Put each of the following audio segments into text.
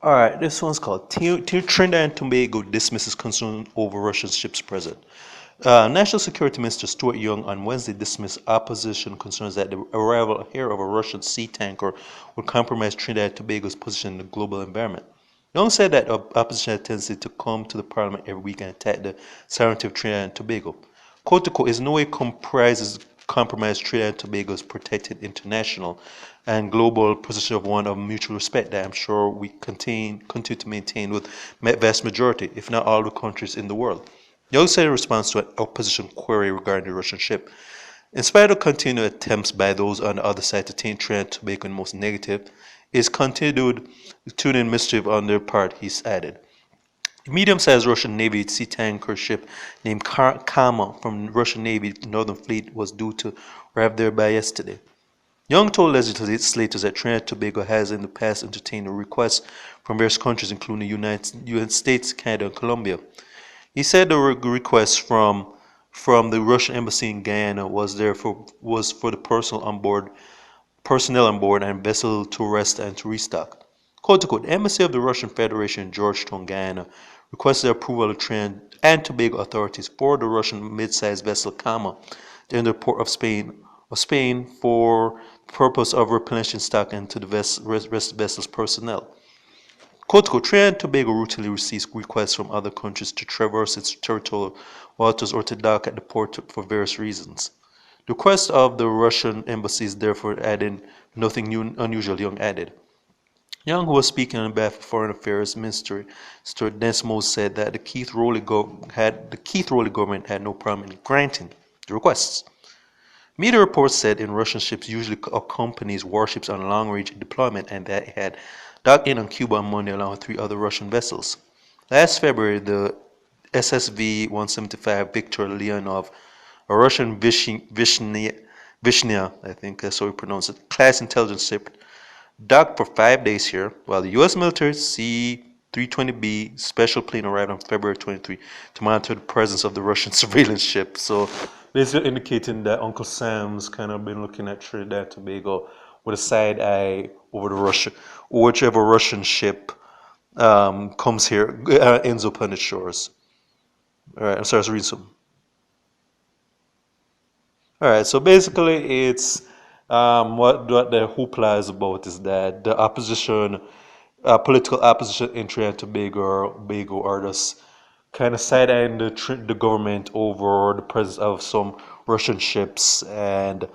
All right, this one's called Trinidad and Tobago dismisses concern over Russian ships present. National Security Minister Stuart Young on Wednesday dismissed opposition concerns that the arrival here of a Russian sea tanker would compromise Trinidad and Tobago's position in the global environment. Young said that opposition had a tendency to come to the parliament every week and attack the sovereignty of Trinidad and Tobago. Quote to quote, is no way compromise Trinidad and Tobago's protected international and global position of one of mutual respect that I'm sure we continue to maintain with vast majority, if not all the countries in the world. Young said in response to an opposition query regarding the Russian ship, in spite of continued attempts by those on the other side to taint Trinidad and Tobago in the most negative, is continued tuning mischief on their part, he's added. A medium-sized Russian Navy sea tanker ship named Kama from the Russian Navy Northern Fleet was due to arrive there by yesterday. Young told legislators that Trinidad and Tobago has in the past entertained requests from various countries, including the United States, Canada, and Colombia. He said the request from the Russian embassy in Guyana was for the personnel on board and vessel to rest and to restock. Quote unquote, the embassy of the Russian Federation in Georgetown, Guyana, requested approval of Trinidad and Tobago authorities for the Russian mid-sized vessel Kama to enter the port of Spain for the purpose of replenishing stock and to the rest of the vessel's personnel. Quote unquote, Trinidad and Tobago routinely receives requests from other countries to traverse its territorial waters or to dock at the port for various reasons. The request of the Russian embassy is therefore adding nothing new, unusual, Young added. Young, who was speaking on behalf of Foreign Affairs Minister Stuart Densmore, said that the Keith Rowley government had no problem in granting the requests. Media reports said in Russian ships usually accompanies warships on long-range deployment and that it had docked in on Cuba on Monday along with three other Russian vessels. Last February, the SSV-175 Viktor Leonov, a Russian Vishnya, I think that's how we pronounce it, class intelligence ship, docked for 5 days here, while the U.S. military C-320B special plane arrived on February 23 to monitor the presence of the Russian surveillance ship. So basically indicating that Uncle Sam's kind of been looking at Trinidad and Tobago with a side eye over the Russia, whichever Russian ship comes here, ends up on its shores. All right, I'm sorry, I was reading something. All right, so basically, it's what the hoopla is about is that the opposition, political opposition in Trinidad and Tobago are just kind of side-eyeing the government over the presence of some Russian ships and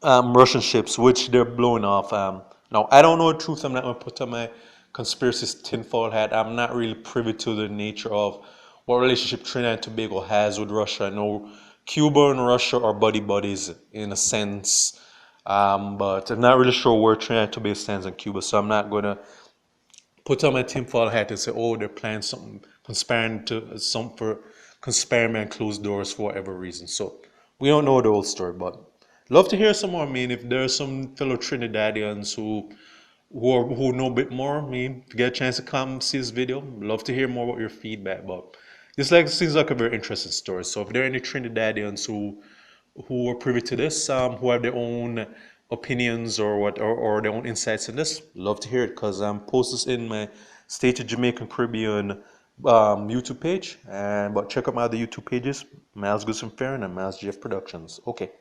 Russian ships, which they're blowing off. Now, I don't know the truth. I'm not going to put on my conspiracy tinfoil hat. I'm not really privy to the nature of what relationship Trinidad and Tobago has with Russia. I know Cuba and Russia are buddies in a sense, but I'm not really sure where Trinidad and Tobago stands on Cuba. So I'm not going to put on my tinfoil hat and say, oh, they're planning something, conspiring behind closed doors for whatever reason. So we don't know the whole story, but love to hear some more. I mean, if there are some fellow Trinidadians who know a bit more, I mean, if you get a chance to come see this video, love to hear more about your feedback. But this seems like a very interesting story. So if there are any Trinidadians who are privy to this, who have their own opinions or their own insights in this, love to hear it because I'm post this in my State of Jamaican Caribbean YouTube page. But check out my other YouTube pages, Miles Goodson Fair and Miles GF Productions. Okay.